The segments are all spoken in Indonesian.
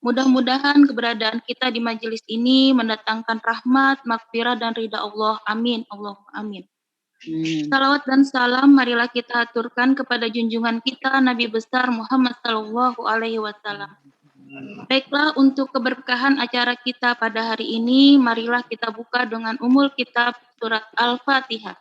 Mudah-mudahan keberadaan kita di majelis ini mendatangkan rahmat, maghfirah, dan ridha Allah. Amin. Allahumma amin. Salawat dan salam marilah kita aturkan kepada junjungan kita Nabi besar Muhammad Sallallahu Alaihi Wasallam. Baiklah, untuk keberkahan acara kita pada hari ini, marilah kita buka dengan umul kitab surat Al-Fatihah.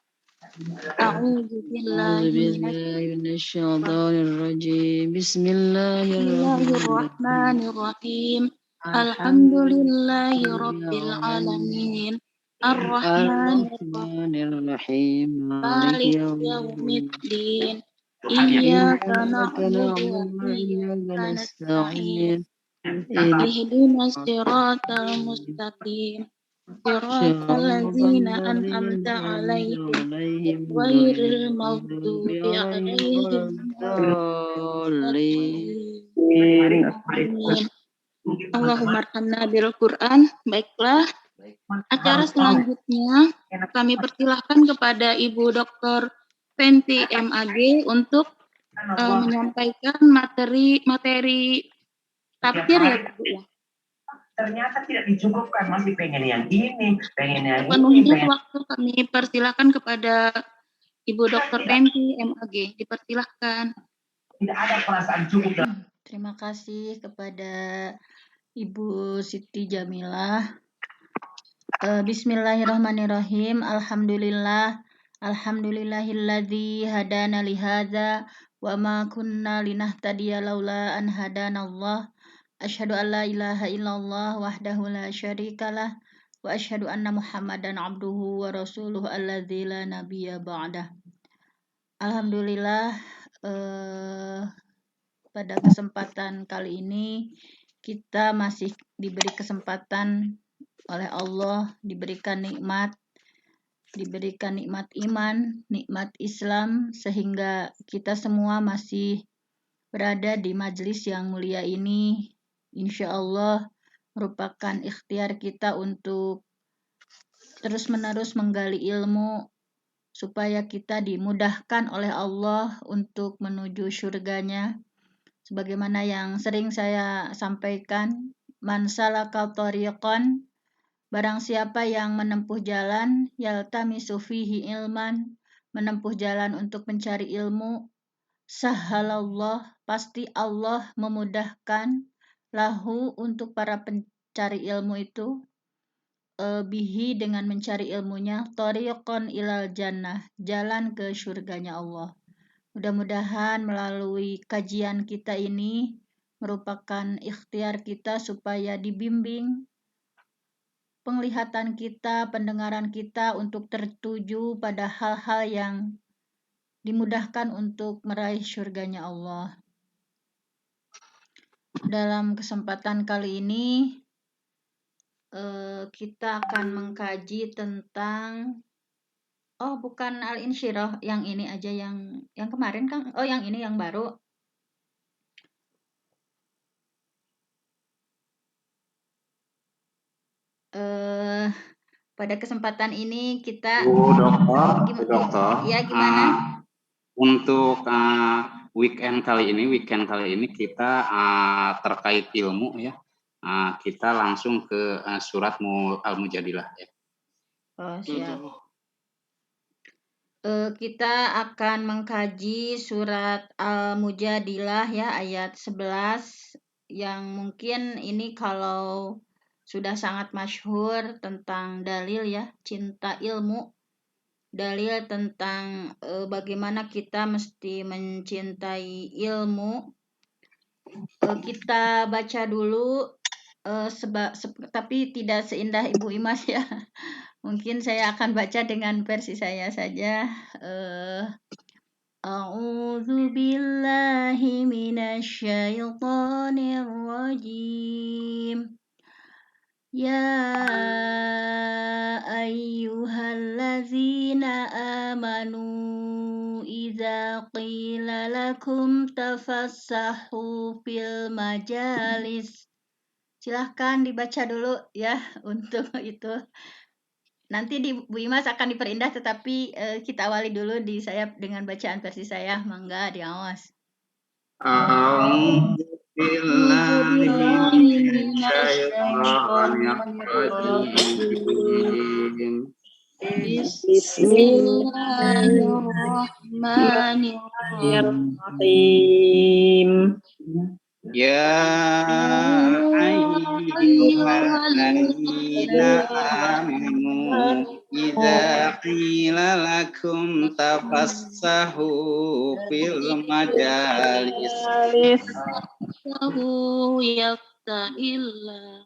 A'udzu billahi minasyaitonir rajim. Bismillahirrahmanirrahim. Alhamdulillahi rabbil alamin. Ar-Rahmanir-Rahim. Maliki yaumiddin. Iyyaka na'budu wa iyyaka nasta'in. Ihdinas siratal mustaqim. Siratal ladzina an'amta 'alaihim ghairil maghdubi 'alaihim waladdallin. Amin. Allahumma arhamna bil Qur'an. Baiklah, acara selanjutnya kami persilahkan kepada Ibu Dr. Fenty MAG untuk menyampaikan materi tafsir ya, Bu ya. Ternyata tidak dicukupkan, masih pengen yang ini, pengen yang Sepenuhnya ini. waktu kami persilahkan kepada Ibu Dr. Fenty MAG. Dipersilahkan. Tidak ada perasaan cukup. Terima kasih kepada Ibu Siti Jamilah. Bismillahirrahmanirrahim. Alhamdulillahilladzi hadana lihadza wa ma kunna linahtadiya laula an hadanallah. Asyhadu an la ilaha illallah wahdahu la syarikalah wa asyhadu anna Muhammadan abduhu wa rasuluhu alladzi la nabiyya ba'dah. Alhamdulillah, pada kesempatan kali ini kita masih diberi kesempatan oleh Allah, diberikan nikmat iman, nikmat Islam, sehingga kita semua masih berada di majelis yang mulia ini. Insya Allah merupakan ikhtiar kita untuk terus-menerus menggali ilmu supaya kita dimudahkan oleh Allah untuk menuju surganya. Sebagaimana yang sering saya sampaikan, man salaka thariqan, barang siapa yang menempuh jalan, yaltamisu fihi ilman, menempuh jalan untuk mencari ilmu, sahhalallah, pasti Allah memudahkan lahu untuk para pencari ilmu itu, bihi dengan mencari ilmunya, thariqan ilal jannah, jalan ke surganya Allah. Mudah-mudahan melalui kajian kita ini merupakan ikhtiar kita supaya dibimbing penglihatan kita, pendengaran kita untuk tertuju pada hal-hal yang dimudahkan untuk meraih surganya Allah. Dalam kesempatan kali ini kita akan mengkaji tentang bukan Al-Insyirah, yang ini aja, yang kemarin Kang. Oh, yang ini yang baru. Pada kesempatan ini kita dokter, ya gimana? Untuk weekend kali ini kita terkait ilmu ya. Kita langsung ke surat Al-Mujadilah ya. Oh, siap. Kita akan mengkaji surat Al-Mujadilah ya, ayat 11, yang mungkin ini kalau sudah sangat masyhur tentang dalil ya, cinta ilmu. Dalil tentang bagaimana kita mesti mencintai ilmu. Kita baca dulu, tapi tidak seindah Ibu Imas ya. Mungkin saya akan baca dengan versi saya saja. A'udzu billahi minasyaitonir rajim. Ya ayyuhallazina amanu idza qila lakum tafassahu fil majalis. Silahkan dibaca dulu ya untuk itu. Nanti Bu Imas akan diperindah, tetapi kita awali dulu saya dengan bacaan versi saya. Mangga diawas. A'udzu billahi Bismillahirrahmanirrahim. Bismillahirrahmanirrahim. Ya ayyuhalladzina amanu idza qila lakum tafassahu fil majalis Yaftahillah.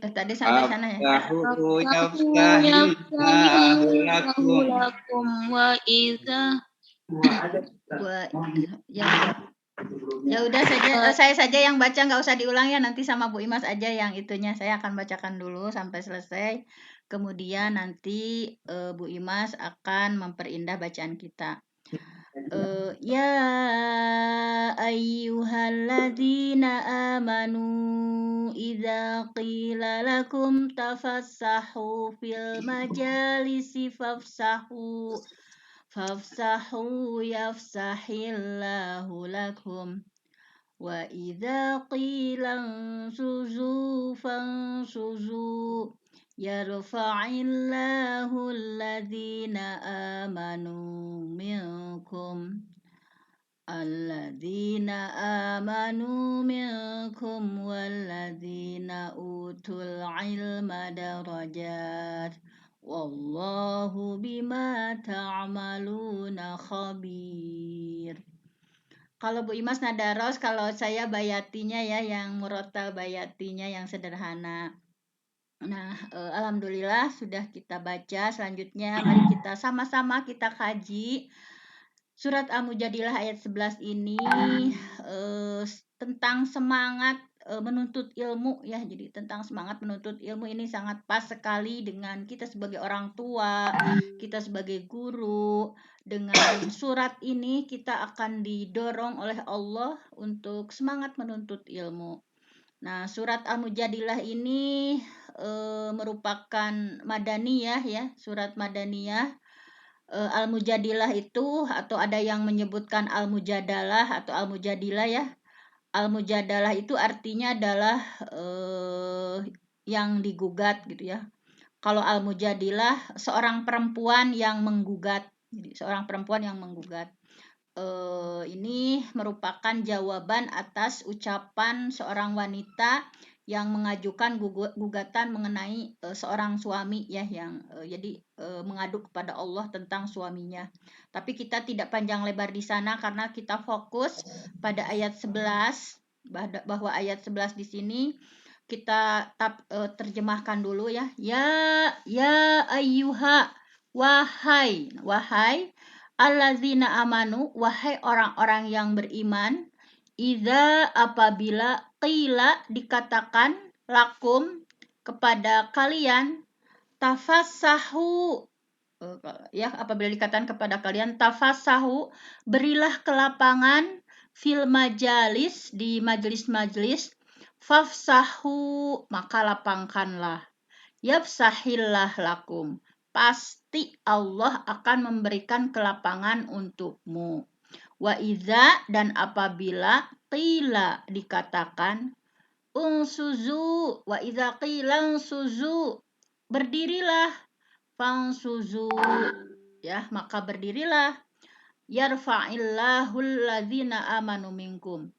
Tadi sampai sana ya. Fafsahu yaftahillahu lakum lakum wa idza Ya udah saja, saya saja yang baca, nggak usah diulang ya, nanti sama Bu Imas aja yang itunya. Saya akan bacakan dulu sampai selesai. Kemudian nanti Bu Imas akan memperindah bacaan kita. Ya ayyuhalladzina amanu idza qila lakum tafassahu fil majalisi fafsahu yafsahillahu lakum wa idza qila ansuzu fansuzu yarfa'illahu alladhina amanu minkum walladzina utul ilma darajat wallahu bima ta'maluna khabir. Kalau Bu Imas nada ros, kalau saya bayatinya ya, yang murotal bayatinya yang sederhana. Nah, alhamdulillah sudah kita baca. Selanjutnya mari kita sama-sama kita kaji surat Al-Mujadilah ayat 11 ini tentang semangat menuntut ilmu ya. Jadi tentang semangat menuntut ilmu ini sangat pas sekali dengan kita sebagai orang tua, kita sebagai guru. Dengan surat ini kita akan didorong oleh Allah untuk semangat menuntut ilmu. Nah, surat Al-Mujadilah ini merupakan madaniyah ya, surat madaniyah. Al-Mujadilah itu, atau ada yang menyebutkan Al-Mujadalah atau Al-Mujadilah ya. Al-Mujadalah itu artinya adalah yang digugat gitu ya. Kalau Al-Mujadilah seorang perempuan yang menggugat. Jadi seorang perempuan yang menggugat. Ini merupakan jawaban atas ucapan seorang wanita yang mengajukan gugatan mengenai seorang suami ya, yang jadi mengadu kepada Allah tentang suaminya. Tapi kita tidak panjang lebar di sana karena kita fokus pada ayat 11, bahwa ayat 11 di sini kita terjemahkan dulu ya. Ya ayyuha, wahai allazina amanu, wahai orang-orang yang beriman, idza apabila qila dikatakan lakum kepada kalian, tafassahu ya, apabila dikatakan kepada kalian tafassahu, berilah kelapangan fil majalis, di majelis-majelis, fafsahu, maka lapangkanlah, yafsahillah lakum, pasti Allah akan memberikan kelapangan untukmu. Wa idza, dan apabila qila dikatakan unsuzu, wa idza qila unsuzu, berdirilah, fansuzu ya, maka berdirilah, yarfa'illahu alladzina amanu minkum,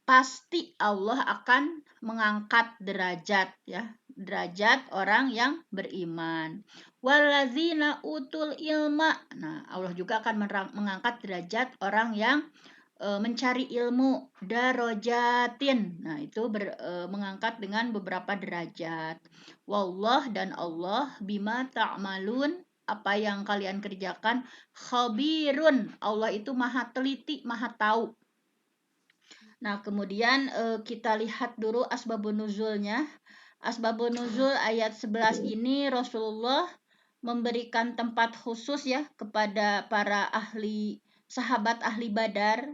pasti Allah akan mengangkat derajat ya, derajat orang yang beriman. Walladzina utul ilma, nah Allah juga akan mengangkat derajat orang yang mencari ilmu, darajatin, nah itu mengangkat dengan beberapa derajat. Wallah, dan Allah, bima ta'malun, apa yang kalian kerjakan, khabirun, Allah itu maha teliti, maha tahu. Nah, kemudian kita lihat dulu asbabun nuzulnya. Asbabun nuzul ayat 11 ini Rasulullah memberikan tempat khusus ya kepada para sahabat ahli Badar.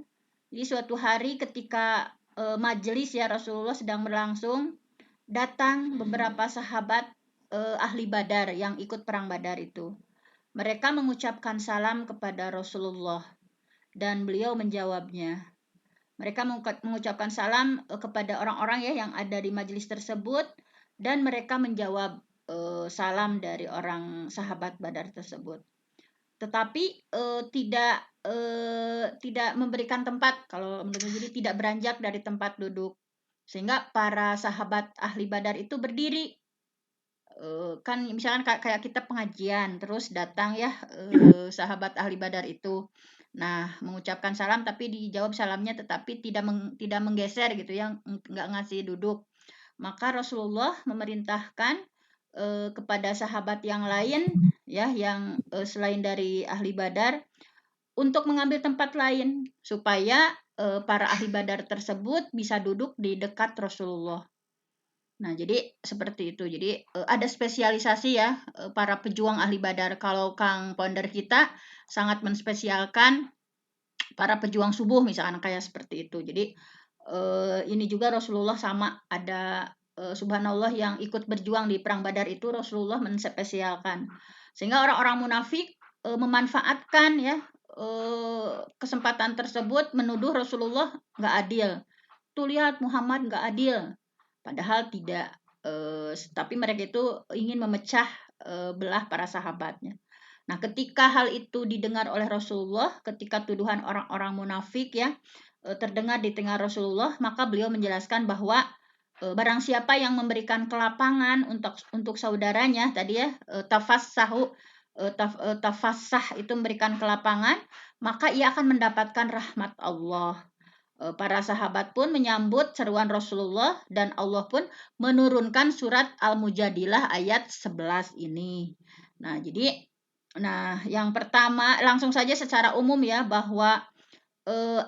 Jadi suatu hari ketika majelis ya Rasulullah sedang berlangsung, datang beberapa sahabat ahli Badar yang ikut perang Badar itu. Mereka mengucapkan salam kepada Rasulullah dan beliau menjawabnya. Mereka mengucapkan salam kepada orang-orang ya yang ada di majelis tersebut, dan mereka menjawab salam dari orang sahabat Badar tersebut. Tetapi tidak memberikan tempat, kalau menurut jadi tidak beranjak dari tempat duduk, sehingga para sahabat ahli Badar itu berdiri. Kan misalkan kayak kita pengajian terus datang ya sahabat ahli Badar itu, nah mengucapkan salam tapi dijawab salamnya tetapi tidak menggeser gitu ya, nggak ngasih duduk, maka Rasulullah memerintahkan kepada sahabat yang lain ya yang selain dari ahli Badar untuk mengambil tempat lain supaya para ahli Badar tersebut bisa duduk di dekat Rasulullah. Nah, jadi seperti itu. Jadi ada spesialisasi ya para pejuang ahli Badar. Kalau Kang Founder kita sangat menspesialkan para pejuang subuh misalkan kayak seperti itu. Jadi ini juga Rasulullah sama ada subhanallah yang ikut berjuang di perang Badar itu Rasulullah menspesialkan. Sehingga orang-orang munafik memanfaatkan ya kesempatan tersebut menuduh Rasulullah nggak adil. Tuh lihat Muhammad nggak adil. Padahal tidak, tapi mereka itu ingin memecah belah para sahabatnya. Nah, ketika hal itu didengar oleh Rasulullah, ketika tuduhan orang-orang munafik ya terdengar di tengah Rasulullah, maka beliau menjelaskan bahwa barang siapa yang memberikan kelapangan untuk saudaranya tadi ya, tafassah itu memberikan kelapangan, maka ia akan mendapatkan rahmat Allah. Para sahabat pun menyambut seruan Rasulullah dan Allah pun menurunkan surat Al-Mujadilah ayat 11 ini. Nah, jadi yang pertama langsung saja secara umum ya bahwa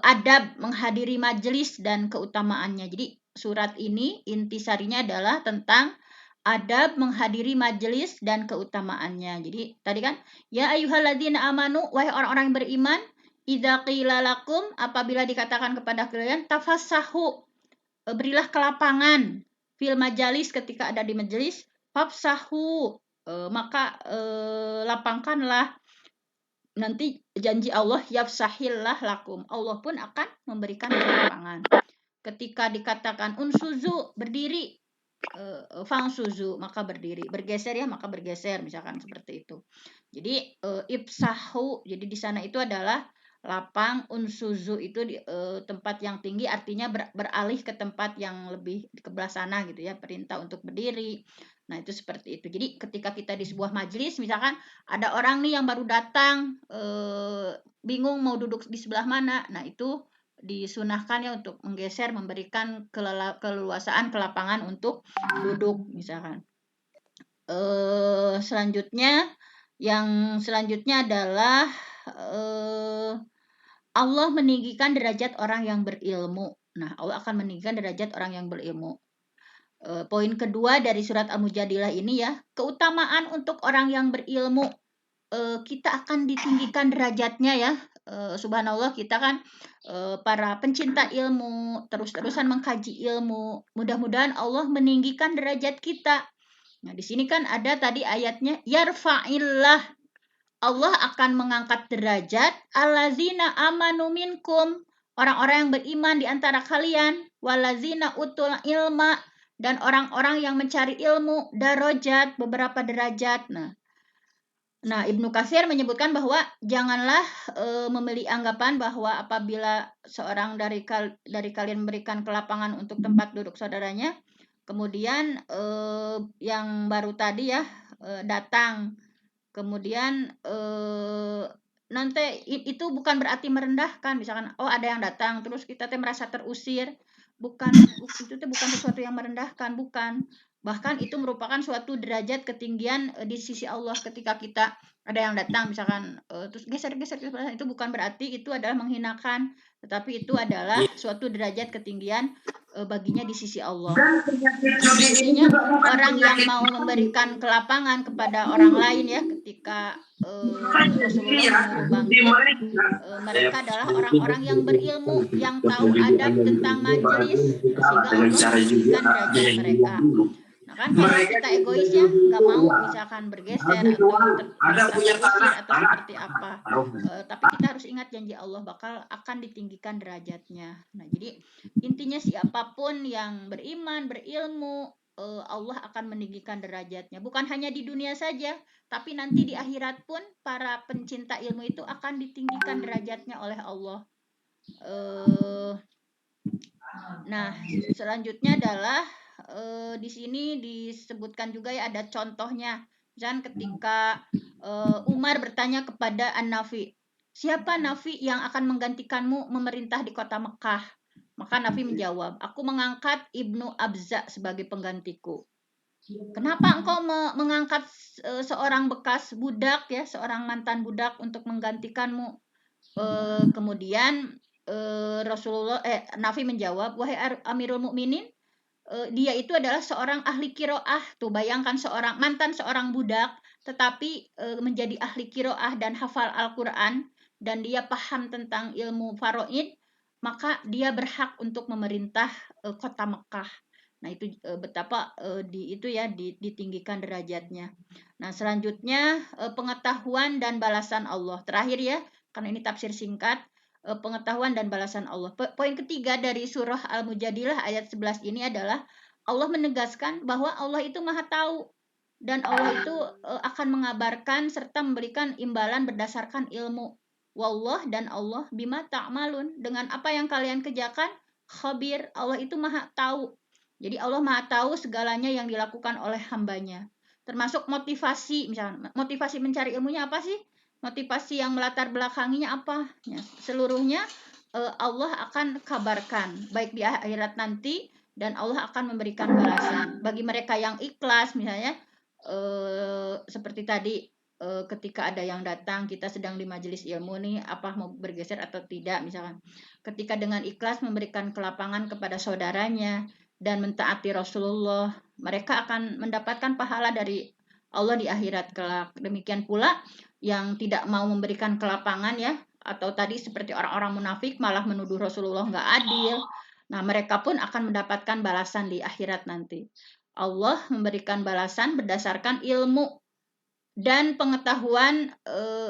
adab menghadiri majelis dan keutamaannya. Jadi surat ini intisarinya adalah tentang adab menghadiri majelis dan keutamaannya. Jadi tadi kan ya ayyuhalladzina amanu, wahai orang-orang yang beriman, idza qila lakum, apabila dikatakan kepada kalian, tafassahu, berilah kelapangan, fil majalis, ketika ada di majelis, fafsahu, maka lapangkanlah, nanti janji Allah yafsahillah lakum, Allah pun akan memberikan kelapangan. Ketika dikatakan unsuzu, berdiri, fangsuzu, maka berdiri, bergeser ya maka bergeser, misalkan seperti itu. Jadi ifsahu, jadi di sana itu adalah lapang, unsuzu itu di tempat yang tinggi, artinya beralih ke tempat yang lebih ke belah sana gitu ya, perintah untuk berdiri. Nah, itu seperti itu. Jadi ketika kita di sebuah majelis, misalkan ada orang nih yang baru datang, bingung mau duduk di sebelah mana, nah itu disunahkan ya untuk menggeser, memberikan keleluasaan, kelapangan untuk duduk misalkan. Yang selanjutnya adalah Allah meninggikan derajat orang yang berilmu. Nah, Allah akan meninggikan derajat orang yang berilmu. Poin kedua dari surat Al-Mujadilah ini ya, keutamaan untuk orang yang berilmu. Kita akan ditinggikan derajatnya ya. Subhanallah, kita kan para pencinta ilmu, terus-terusan mengkaji ilmu. Mudah-mudahan Allah meninggikan derajat kita. Nah, di sini kan ada tadi ayatnya, yarfa'illah, Allah akan mengangkat derajat allazina amanu minkum, orang-orang yang beriman di antara kalian, walazina utul ilma, dan orang-orang yang mencari ilmu, darajat, beberapa derajat. Nah, Ibnu Katsir menyebutkan bahwa janganlah memiliki anggapan bahwa apabila seorang dari kalian memberikan kelapangan untuk tempat duduk saudaranya, kemudian yang baru tadi ya datang, kemudian nanti itu bukan berarti merendahkan, misalkan ada yang datang terus kita merasa terusir, itu bukan sesuatu yang merendahkan, bukan, bahkan itu merupakan suatu derajat ketinggian di sisi Allah. Ketika kita ada yang datang misalkan terus geser, itu bukan berarti itu adalah menghinakan, tetapi itu adalah suatu derajat ketinggian baginya di sisi Allah. Artinya orang yang mau memberikan kelapangan kepada orang lain ya, ketika Rasulullah bangkit, mereka adalah orang-orang yang berilmu, yang tahu adab tentang majelis, sehingga Allah meninggikan derajat mereka. Nah, Misalkan kalau kita egois ya, nggak mau misalkan bergeser atau terusir atau seperti apa. Tapi kita harus ingat janji Allah akan ditinggikan derajatnya. Nah, jadi intinya siapapun yang beriman, berilmu, Allah akan meninggikan derajatnya. Bukan hanya di dunia saja, tapi nanti di akhirat pun para pencinta ilmu itu akan ditinggikan derajatnya oleh Allah. Nah, selanjutnya adalah di sini disebutkan juga ya ada contohnya. Misalkan ketika Umar bertanya kepada An-Nafi, siapa Nafi yang akan menggantikanmu memerintah di kota Mekah? Maka Nafi menjawab, aku mengangkat Ibnu Abza sebagai penggantiku. Kenapa engkau mengangkat seorang bekas budak ya, seorang mantan budak untuk menggantikanmu? Kemudian Nafi menjawab, wahai Amirul Mukminin, dia itu adalah seorang ahli kiroah. Tuh bayangkan mantan seorang budak, tetapi menjadi ahli kiroah dan hafal Al-Quran, dan dia paham tentang ilmu faraid, maka dia berhak untuk memerintah kota Mekah. Nah itu betapa ditinggikan derajatnya. Nah selanjutnya pengetahuan dan balasan Allah. Terakhir ya, karena ini tafsir singkat, pengetahuan dan balasan Allah. Poin ketiga dari surah Al-Mujadilah ayat 11 ini adalah Allah menegaskan bahwa Allah itu maha tahu. Dan Allah itu akan mengabarkan serta memberikan imbalan berdasarkan ilmu. Wallah dan Allah bima ta'malun. Dengan apa yang kalian kerjakan, khabir. Allah itu maha tahu. Jadi Allah maha tahu segalanya yang dilakukan oleh hambanya. Termasuk motivasi, misalnya motivasi mencari ilmunya apa sih? Motivasi yang melatar belakanginya apa? Ya, seluruhnya Allah akan kabarkan, baik di akhirat nanti, dan Allah akan memberikan balasan. Bagi mereka yang ikhlas, misalnya, seperti tadi, ketika ada yang datang, kita sedang di majelis ilmu nih, apa mau bergeser atau tidak, misalkan. Ketika dengan ikhlas memberikan kelapangan kepada saudaranya, dan mentaati Rasulullah, mereka akan mendapatkan pahala dari Allah di akhirat kelak. Demikian pula yang tidak mau memberikan kelapangan ya, atau tadi seperti orang-orang munafik malah menuduh Rasulullah nggak adil. Nah, mereka pun akan mendapatkan balasan di akhirat nanti. Allah memberikan balasan berdasarkan ilmu dan pengetahuan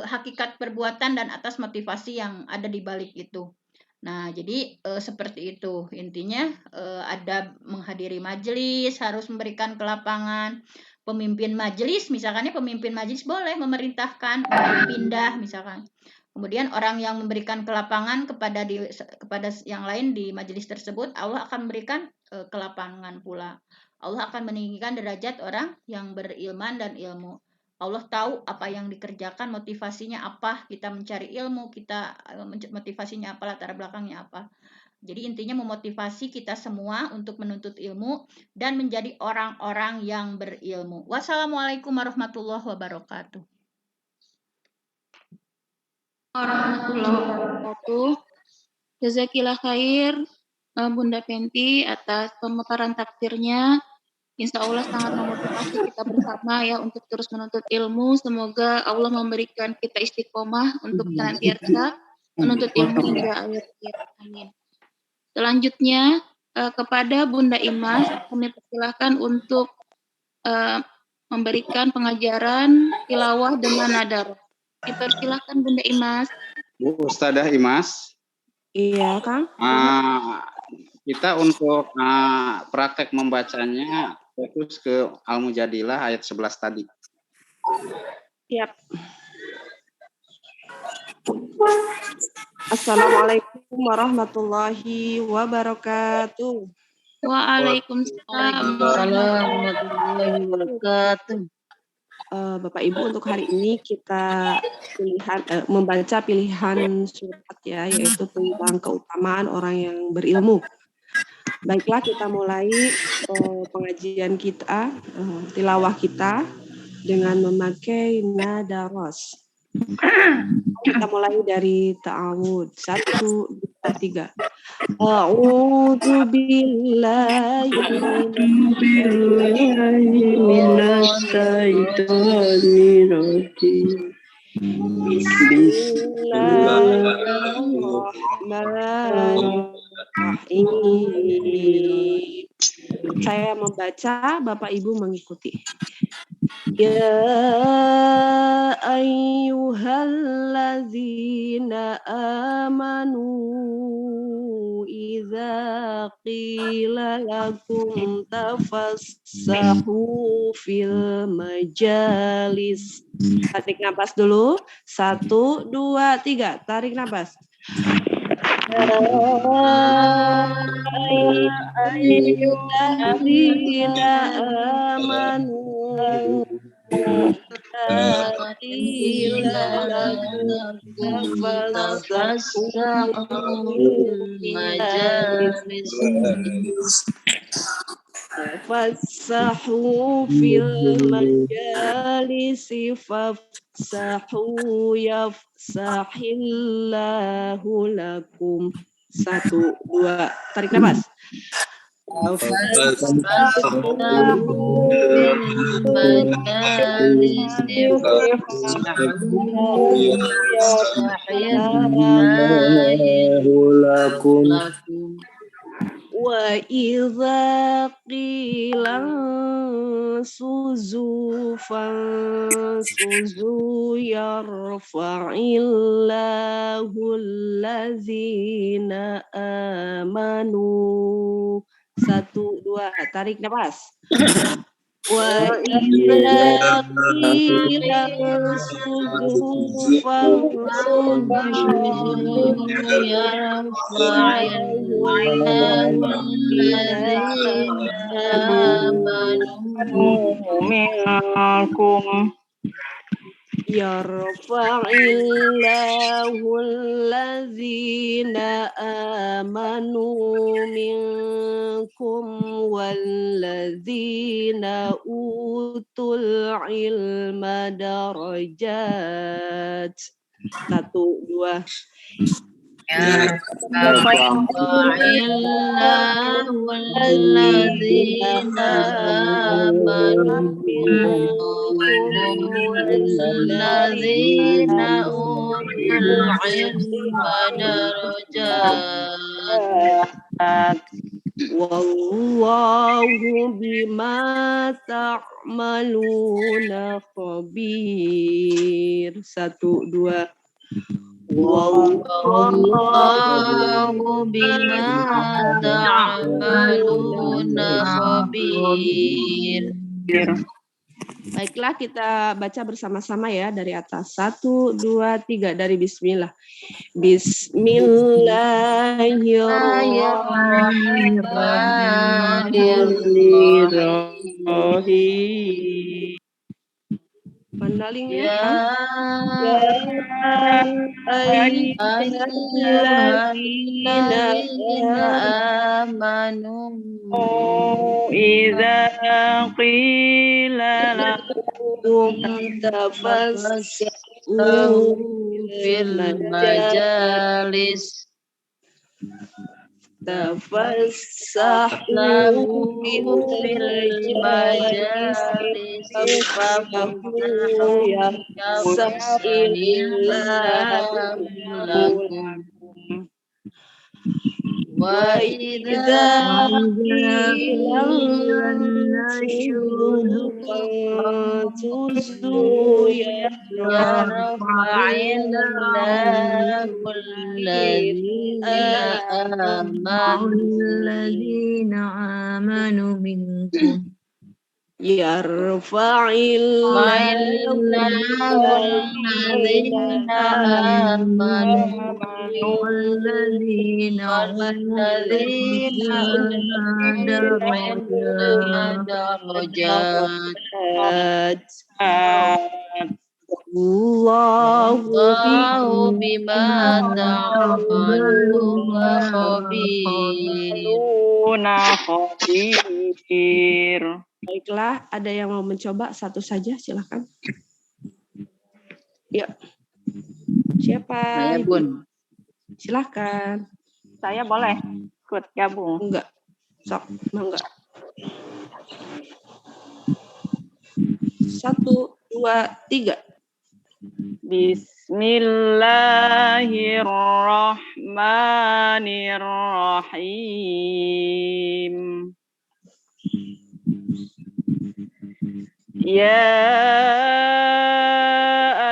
hakikat perbuatan dan atas motivasi yang ada di balik itu. Nah, jadi seperti itu. Intinya ada menghadiri majelis, harus memberikan kelapangan. Pemimpin majelis, misalkan pemimpin majelis boleh memerintahkan pindah misalkan. Kemudian orang yang memberikan kelapangan kepada yang lain di majelis tersebut, Allah akan memberikan kelapangan pula. Allah akan meninggikan derajat orang yang berilman dan ilmu. Allah tahu apa yang dikerjakan, motivasinya apa, kita mencari ilmu, kita motivasinya apa, latar belakangnya apa. Jadi intinya memotivasi kita semua untuk menuntut ilmu dan menjadi orang-orang yang berilmu. Wassalamualaikum warahmatullahi wabarakatuh. Warahmatullahi wabarakatuh. Jazakillah khair Bunda Penti atas pemaparan tafsirnya. Insya Allah sangat memotivasi kita bersama ya untuk terus menuntut ilmu. Semoga Allah memberikan kita istiqomah untuk senantiasa menuntut ilmu hingga akhir hayat. Amin. Selanjutnya kepada Bunda Imas kami persilahkan untuk memberikan pengajaran tilawah dengan nada. Dipersilahkan Bunda Imas. Bu Ustadzah Imas. Iya, Kang. Kita untuk praktek membacanya fokus ke Al-Mujadilah ayat 11 tadi. Siap. Assalamualaikum warahmatullahi wabarakatuh. Waalaikumsalam warahmatullahi wabarakatuh. Bapak Ibu, untuk hari ini kita membaca pilihan surat ya, yaitu tentang keutamaan orang yang berilmu. Baiklah, kita mulai pengajian kita, tilawah kita dengan memakai nada ros. Kita mulai dari ta'awud. 1, 2, 3. A'udzu billahi minasyaitonir rajim. Bismillahirrahmanirrahim. Saya membaca, Bapak Ibu mengikuti. Ya ayyuhallazina amanu idza qila lakum tafassahu fil majalis. Tarik napas dulu. 1, 2, 3. Tarik napas. Ayyuhallazina amanu Tafassahu fil majalisi fafsahu yafsahillahu lakum. 1, 2. Tarik nafas. Wa idza qila suzu fansuzu yarfa'illahu allazina amanu. 1, 2. Tarik nafas. Wa idza qila suzu fansuzu yarfa'illahu minkum yarfa'illahu allazina amanu minkum wallazina utul ilma darajat. 1, 2. Wallahu bima ta'maluna khabir. 1, 2. Wallahu bima ta'maluna khabir. Baiklah, kita baca bersama-sama ya dari atas. 1, 2, 3 dari bismillah. Bismillahirrahmanirrahim. Mandalingnya amanu idza qila lakum tafassahu fil majalis tafassahu fil majalis wa idza qila tuzu alladzina amanu minkum yarfa'illahu alladzina amanu darajat. Allahu bima ta'maluna khabir. Baiklah, ada yang mau mencoba? Satu saja, silakan. Ya. Siapa? Saya Bun. Silakan. Saya boleh ikut gabung? Enggak. Sok, enggak. 1, 2, 3. Bismillahirrahmanirrahim. يا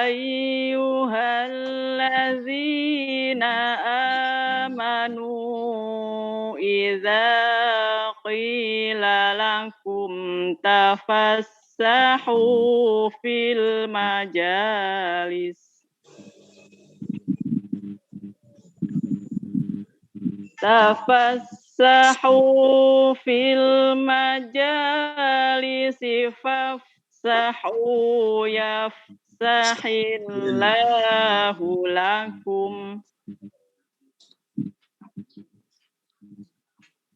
أيها الذين آمنوا إذا قيل لكم تفسحوا في المجالس تفسحوا في المجالس فافسحوا يفسح الله لكم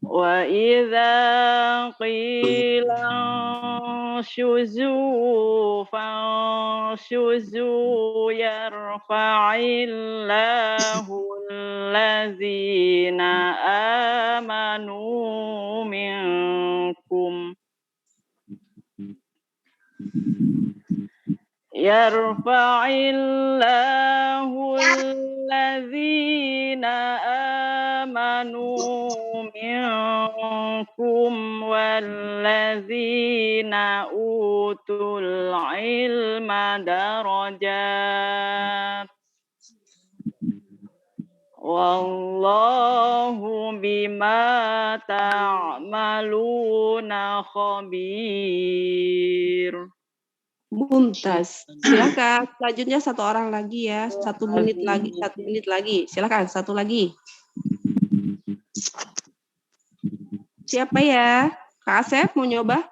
وإذا قيل انشزوا فانشزوا يرفع الله الذين آمنوا منكم يرفع الله الذين آمنوا منكم والذين أوتوا العلم درجات والله بما تعملون خبير. Mumtaz. Silakan. Selanjutnya satu orang lagi ya. 1 menit lagi. 1 menit lagi. Silakan. Satu lagi. Siapa ya? Kak Asep mau nyoba?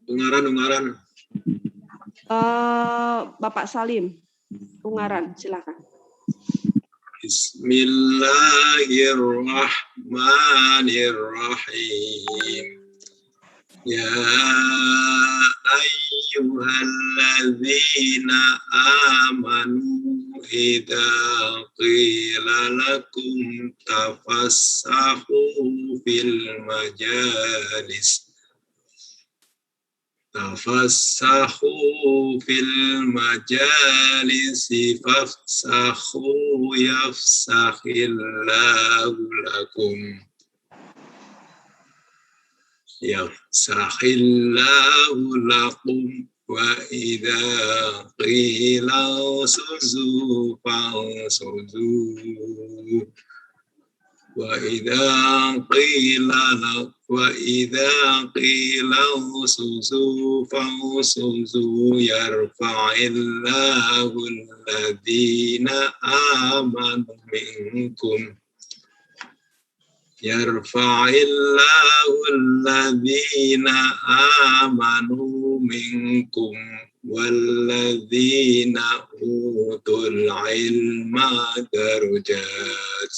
Ungaran. Bapak Salim. Ungaran. Silakan. Bismillahirrahmanirrahim. Ya ayyuhalladzina amanu idza qila lakum tafassahu fil majalis fafsahu yafsahillahu lakum yafsahillahu lakum wa idza qila suzu fansuzu wa idza qila suzu fansuzu yarfa'illahu alladhina amanu minkum yarfa'illahu alladhina amanu minkum walladzina utul ilma darajat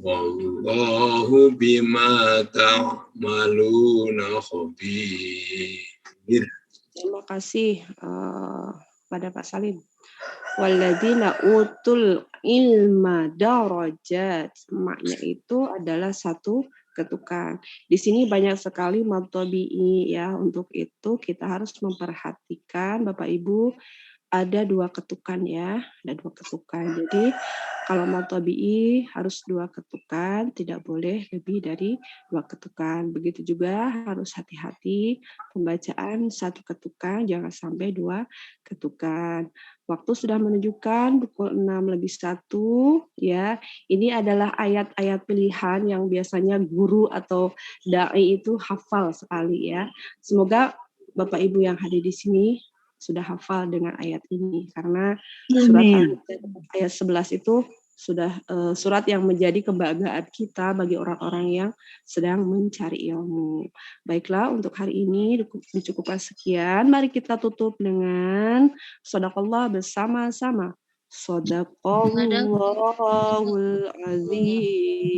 wallahu bima ta'maluna khabir. Terima kasih pada Pak Salim. Walladzina utul ilma darajat. Maknya itu adalah satu ketukan. Di sini banyak sekali mad tabi'i ya. Untuk itu kita harus memperhatikan Bapak Ibu ada 2 ketukan ya. Ada 2 ketukan. Jadi kalau mad tabi'i harus 2 ketukan, tidak boleh lebih dari 2 ketukan. Begitu juga harus hati-hati pembacaan 1 ketukan, jangan sampai 2 ketukan. Waktu sudah menunjukkan pukul 6:01 ya. Ini adalah ayat-ayat pilihan yang biasanya guru atau dai itu hafal sekali ya. Semoga Bapak Ibu yang hadir di sini sudah hafal dengan ayat ini karena surat ayat 11 itu sudah surat yang menjadi kebanggaan kita bagi orang-orang yang sedang mencari ilmu. Baiklah, untuk hari ini dicukupkan sekian. Mari kita tutup dengan shadaqallah bersama-sama. Shadaqallahul azim.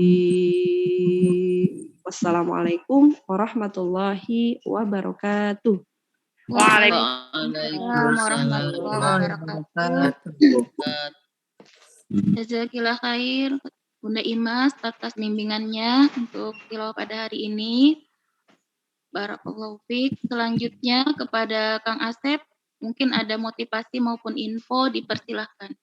Wassalamualaikum warahmatullahi wabarakatuh. Waalaikumsalam warahmatullahi wabarakatuh. Jazakillah khair Bunda Imas atas bimbingannya untuk tilawah pada hari ini. Barakallahu fiik. Selanjutnya kepada Kang Asep, mungkin ada motivasi maupun info, dipersilahkan.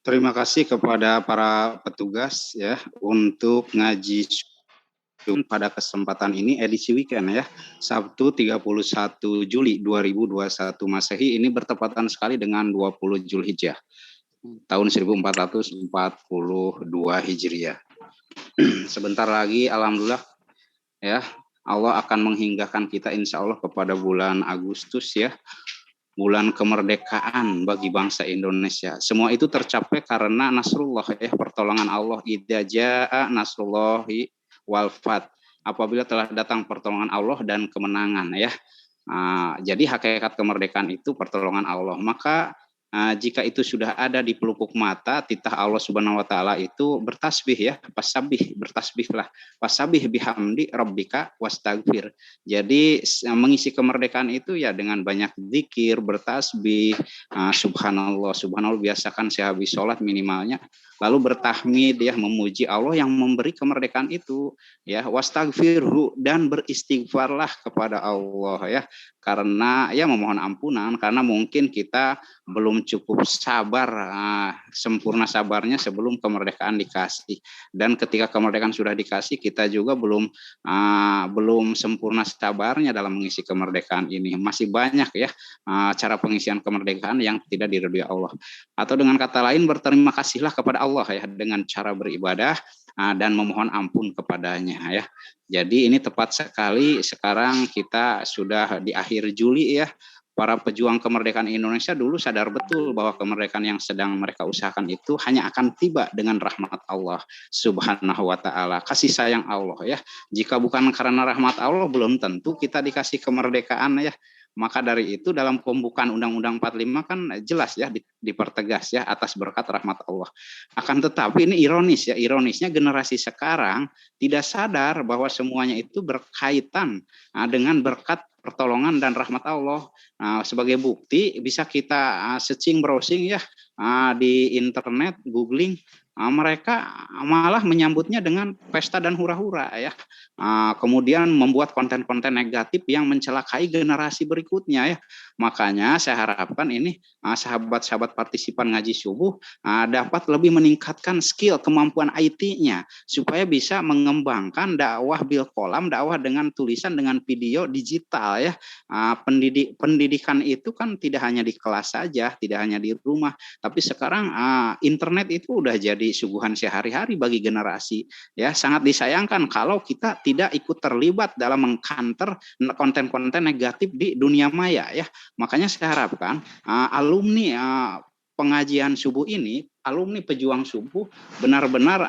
Terima kasih kepada para petugas ya untuk ngaji pada kesempatan ini edisi weekend ya, Sabtu 31 Juli 2021 Masehi, ini bertepatan sekali dengan 20 Zulhijjah tahun 1442 Hijriah. Sebentar lagi alhamdulillah ya, Allah akan menghinggakan kita insya Allah kepada bulan Agustus ya, bulan kemerdekaan bagi bangsa Indonesia. Semua itu tercapai karena Nasrullah ya, pertolongan Allah. Idza jaa nasrullahi wal fath. Apabila telah datang pertolongan Allah dan kemenangan ya. Jadi hakikat kemerdekaan itu pertolongan Allah. Maka jika itu sudah ada di pelupuk mata, titah Allah Subhanahu wa taala itu bertasbih ya, bertasbihlah. Wasabih bihamdi rabbika wastaghfir. Jadi mengisi kemerdekaan itu ya dengan banyak zikir, bertasbih, subhanallah, biasakan sehabis sholat minimalnya. Lalu bertahmid ya, memuji Allah yang memberi kemerdekaan itu ya, wastaghfirhu, dan beristighfarlah kepada Allah ya, karena ya memohon ampunan karena mungkin kita belum cukup sabar, sempurna sabarnya sebelum kemerdekaan dikasih, dan ketika kemerdekaan sudah dikasih kita juga belum sempurna sabarnya dalam mengisi kemerdekaan ini. Masih banyak ya cara pengisian kemerdekaan yang tidak diridhoi Allah. Atau dengan kata lain, berterima kasihlah kepada Allah ya dengan cara beribadah dan memohon ampun kepadanya ya. Jadi ini tepat sekali sekarang kita sudah di akhir Juli ya. Para pejuang kemerdekaan Indonesia dulu sadar betul bahwa kemerdekaan yang sedang mereka usahakan itu hanya akan tiba dengan rahmat Allah Subhanahu wa taala, kasih sayang Allah ya. Jika bukan karena rahmat Allah belum tentu kita dikasih kemerdekaan ya. Maka dari itu dalam pembukaan Undang-Undang 45 kan jelas ya, dipertegas ya, atas berkat rahmat Allah. Akan tetapi ini ironis ya, ironisnya generasi sekarang tidak sadar bahwa semuanya itu berkaitan dengan berkat pertolongan dan rahmat Allah. Sebagai bukti bisa kita searching, browsing ya di internet, googling, mereka malah menyambutnya dengan pesta dan hura-hura ya. Kemudian membuat konten-konten negatif yang mencelakai generasi berikutnya ya. Makanya saya harapkan ini sahabat-sahabat partisipan ngaji subuh dapat lebih meningkatkan skill, kemampuan IT-nya supaya bisa mengembangkan dakwah bil kolam, dakwah dengan tulisan, dengan video digital ya. Pendidikan itu kan tidak hanya di kelas saja, tidak hanya di rumah, tapi sekarang internet itu udah jadi suguhan sehari-hari bagi generasi ya. Sangat disayangkan kalau kita tidak ikut terlibat dalam mengcounter konten-konten negatif di dunia maya ya. Makanya saya harapkan alumni pengajian subuh ini, alumni pejuang subuh benar-benar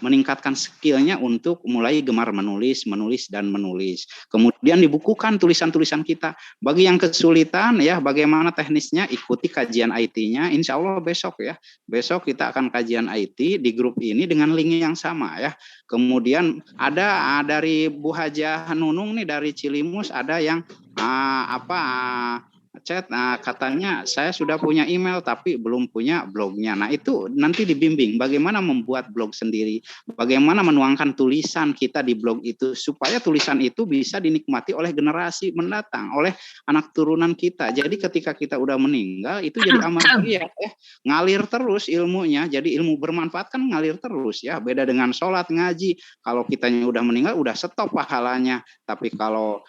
meningkatkan skillnya untuk mulai gemar menulis dan menulis. Kemudian dibukukan tulisan-tulisan kita. Bagi yang kesulitan ya, bagaimana teknisnya, ikuti kajian IT-nya. Insya Allah besok ya. Besok kita akan kajian IT di grup ini dengan link yang sama ya. Kemudian ada dari Bu Hajah Nunung nih dari Cilimus, ada yang chat, katanya saya sudah punya email tapi belum punya blognya. Nah itu nanti dibimbing bagaimana membuat blog sendiri, bagaimana menuangkan tulisan kita di blog itu supaya tulisan itu bisa dinikmati oleh generasi mendatang, oleh anak turunan kita. Jadi ketika kita udah meninggal itu jadi amal ya, ngalir terus ilmunya. Jadi ilmu bermanfaat kan ngalir terus ya. Beda dengan sholat, ngaji. Kalau kitanya udah meninggal udah stop pahalanya. Tapi kalau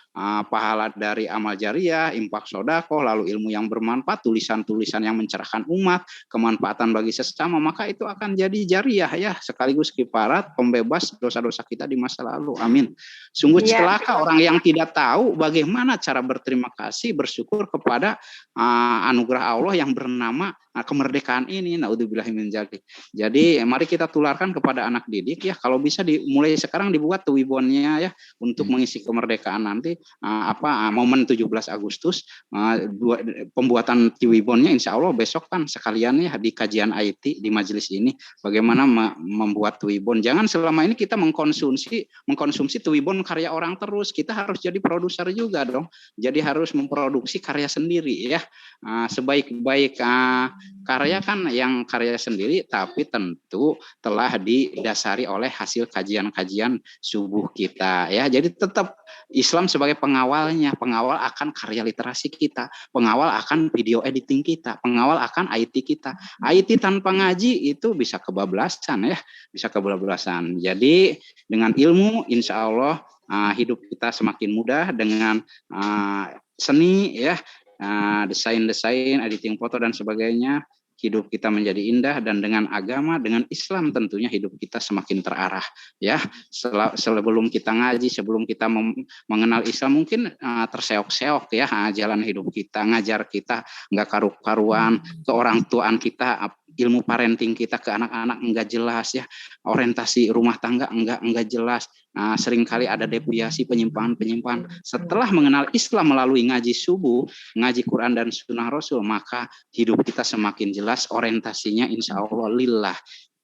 pahala dari amal jariah, infak sedekah, lalu ilmu yang bermanfaat, tulisan-tulisan yang mencerahkan umat, kemanfaatan bagi sesama, maka itu akan jadi jariah ya, sekaligus kifarat pembebas dosa-dosa kita di masa lalu. Amin. Sungguh celaka orang yang tidak tahu bagaimana cara berterima kasih, bersyukur kepada anugerah Allah yang bernama kemerdekaan ini. Naudzubillahi min dzalik. Jadi mari kita tularkan kepada anak didik ya, kalau bisa mulai sekarang dibuat tuwibonnya ya untuk mengisi kemerdekaan nanti momen 17 Agustus. Pembuatan Tiwibonnya insya Allah besok kan sekalian ya di kajian IT di majelis ini bagaimana membuat Tiwibon. Jangan selama ini kita mengkonsumsi Tiwibon karya orang terus. Kita harus jadi produser juga dong. Jadi harus memproduksi karya sendiri ya. Sebaik-baik karya kan yang karya sendiri, tapi tentu telah didasari oleh hasil kajian-kajian subuh kita ya. Jadi tetap Islam sebagai pengawalnya, pengawal akan karya literasi kita, pengawal akan video editing kita, pengawal akan IT kita. IT tanpa ngaji itu bisa kebablasan ya, bisa kebablasan. Jadi dengan ilmu insya Allah hidup kita semakin mudah, dengan seni ya, desain-desain, editing foto dan sebagainya, hidup kita menjadi indah, dan dengan agama, dengan Islam tentunya hidup kita semakin terarah ya. Sebelum kita ngaji, sebelum kita mengenal Islam mungkin terseok-seok ya jalan hidup kita, ngajar kita nggak karu-karuan, ke orang tuaan kita ilmu parenting kita ke anak-anak enggak jelas ya, orientasi rumah tangga enggak jelas. Nah, seringkali ada deviasi, penyimpangan. Setelah mengenal Islam melalui ngaji subuh, ngaji Quran dan Sunnah Rasul, maka hidup kita semakin jelas orientasinya insya Allah lillah.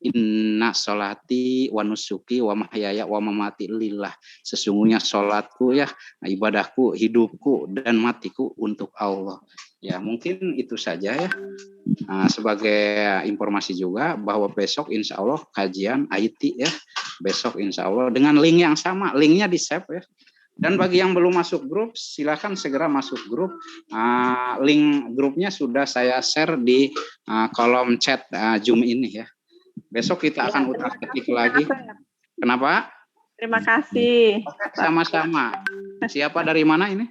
Inna sholati wa nusuki wa mahyaya wa mamati lillah. Sesungguhnya sholatku ya, ibadahku, hidupku dan matiku untuk Allah. Ya mungkin itu saja ya. Sebagai informasi juga bahwa besok insya Allah kajian IT ya. Besok insya Allah dengan link yang sama, linknya di save ya. Dan bagi yang belum masuk grup, silakan segera masuk grup. Link grupnya sudah saya share di kolom chat Zoom ini ya. Besok kita akan utak-atik lagi. Kenapa? Terima kasih. Sama-sama. Siapa dari mana ini?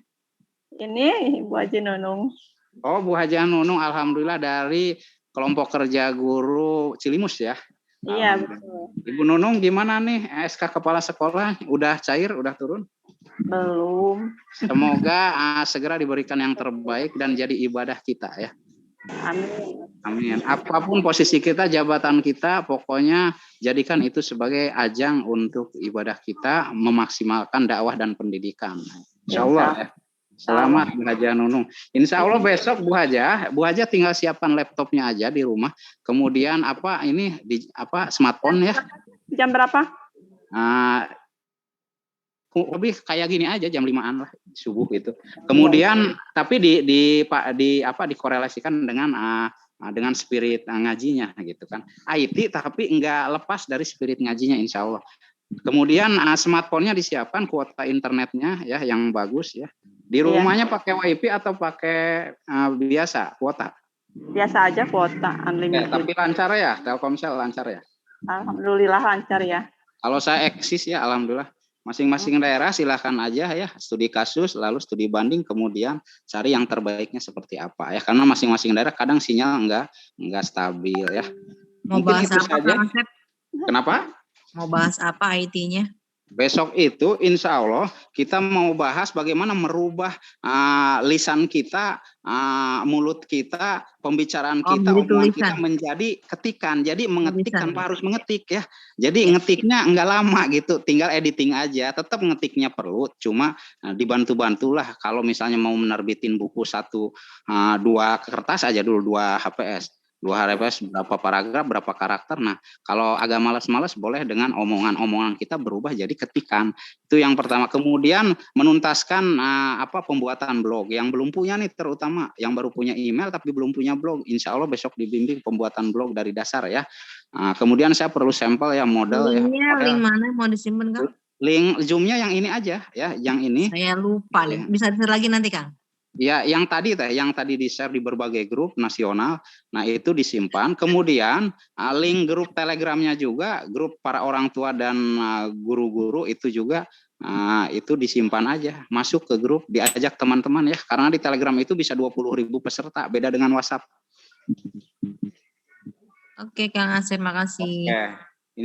Ini Bu Haji Nunung. Oh, Bu Haji Nunung, alhamdulillah dari kelompok kerja guru Cilimus ya. Iya, betul. Ibu Nunung gimana nih SK kepala sekolah? Udah cair, udah turun? Belum. Semoga segera diberikan yang terbaik dan jadi ibadah kita ya. Amin. Amin. Apapun posisi kita, jabatan kita, pokoknya jadikan itu sebagai ajang untuk ibadah kita, memaksimalkan dakwah dan pendidikan. Insya Allah ya. Selamat Bu Haja Nunung. Insya Allah besok Bu Haja tinggal siapkan laptopnya aja di rumah. Kemudian smartphone ya. Jam berapa? Lebih kayak gini aja jam 5-an lah subuh gitu. Kemudian tapi dikorelasikan dengan spirit ngajinya gitu kan. IT tapi enggak lepas dari spirit ngajinya insya Allah. Kemudian smartphone-nya disiapkan, kuota internetnya ya yang bagus ya. Di rumahnya pakai WiFi atau pakai biasa kuota? Biasa aja kuota unlimited. Tapi lancar ya, Telkomsel lancar ya. Alhamdulillah lancar ya. Kalau saya eksis ya alhamdulillah. Masing-masing daerah silahkan aja ya, studi kasus, lalu studi banding, kemudian cari yang terbaiknya seperti apa ya. Karena masing-masing daerah kadang sinyal enggak stabil ya. Mau bahas apa Kang Asep? Kenapa? Mau bahas apa IT-nya? Besok itu insya Allah kita mau bahas bagaimana merubah lisan kita, mulut kita, pembicaraan kita, omongan kita menjadi ketikan. Jadi mengetik tanpa harus mengetik ya. Jadi ngetiknya enggak lama gitu, tinggal editing aja. Tetap ngetiknya perlu, cuma dibantu-bantulah. Kalau misalnya mau menerbitin buku 1-2 kertas aja dulu, 2 HPS. 2 HPS berapa paragraf, berapa karakter. Nah, kalau agak malas-malas boleh dengan omongan-omongan kita berubah jadi ketikan. Itu yang pertama. Kemudian menuntaskan pembuatan blog. Yang belum punya nih, terutama yang baru punya email tapi belum punya blog. Insya Allah besok dibimbing pembuatan blog dari dasar ya. Kemudian saya perlu sampel ya, model ya. Link mana mau disimpan Kang? Link Zoom-nya yang ini aja ya, yang ini. Saya lupa nih. Bisa share lagi nanti Kang. Ya, yang tadi di-share di berbagai grup nasional. Nah, itu disimpan. Kemudian link grup Telegramnya juga, grup para orang tua dan guru-guru itu juga itu disimpan aja. Masuk ke grup, diajak teman-teman ya. Karena di Telegram itu bisa 20.000 peserta, beda dengan WhatsApp. Oke, Kang Asep, makasih. Oke.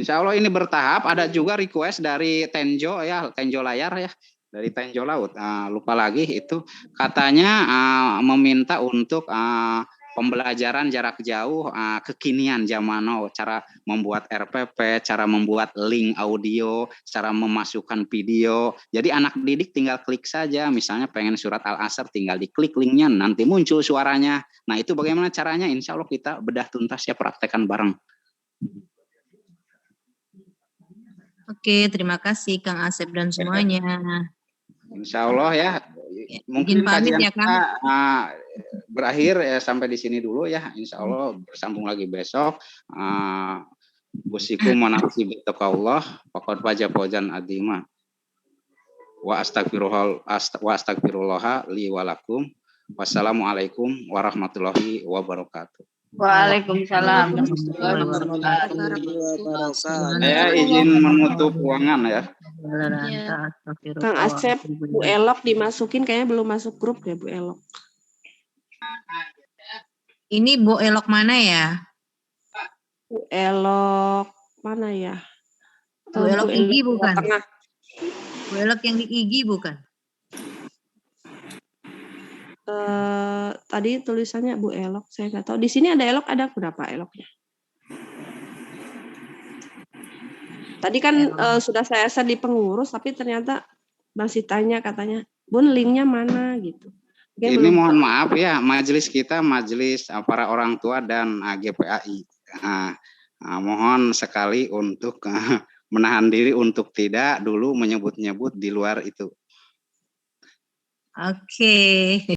Insya Allah ini bertahap. Ada juga request dari Tenjo ya, Tenjo Layar ya. Dari Tenjo Laut, lupa lagi itu katanya meminta untuk pembelajaran jarak jauh kekinian zaman now, cara membuat RPP, cara membuat link audio, cara memasukkan video. Jadi anak didik tinggal klik saja, misalnya pengen surat Al-Asr tinggal diklik linknya, nanti muncul suaranya. Nah itu bagaimana caranya? Insya Allah kita bedah tuntas ya, praktekkan bareng. Oke, terima kasih Kang Asep dan semuanya. Insya Allah ya, mungkin pamit kajian ya, Kang. kita berakhir sampai di sini dulu ya. Insya Allah bersambung lagi besok. Busikum manasi bittaqallah faqad fajan adima. Wa astagfirullah li walakum. Wassalamualaikum warahmatullahi wabarakatuh. Waalaikumsalam. Saya izin menutup ruangan ya. Kang Asep, Bu Elok dimasukin, kayaknya belum masuk grup deh Bu Elok. Ini Bu Elok mana ya? Bu Elok mana ya? Bu Elok Igi bukan? Tengah. Bu Elok yang di Igi bukan? Tadi tulisannya Bu Elok, saya nggak tahu. Di sini ada Elok, ada berapa Eloknya? Tadi kan sudah saya share di pengurus, tapi ternyata masih tanya katanya, Bun linknya mana gitu. Mungkin Ini mohon maaf ya, majelis kita majelis para orang tua dan GPAI. Mohon sekali untuk menahan diri untuk tidak dulu menyebut-nyebut di luar itu. Oke.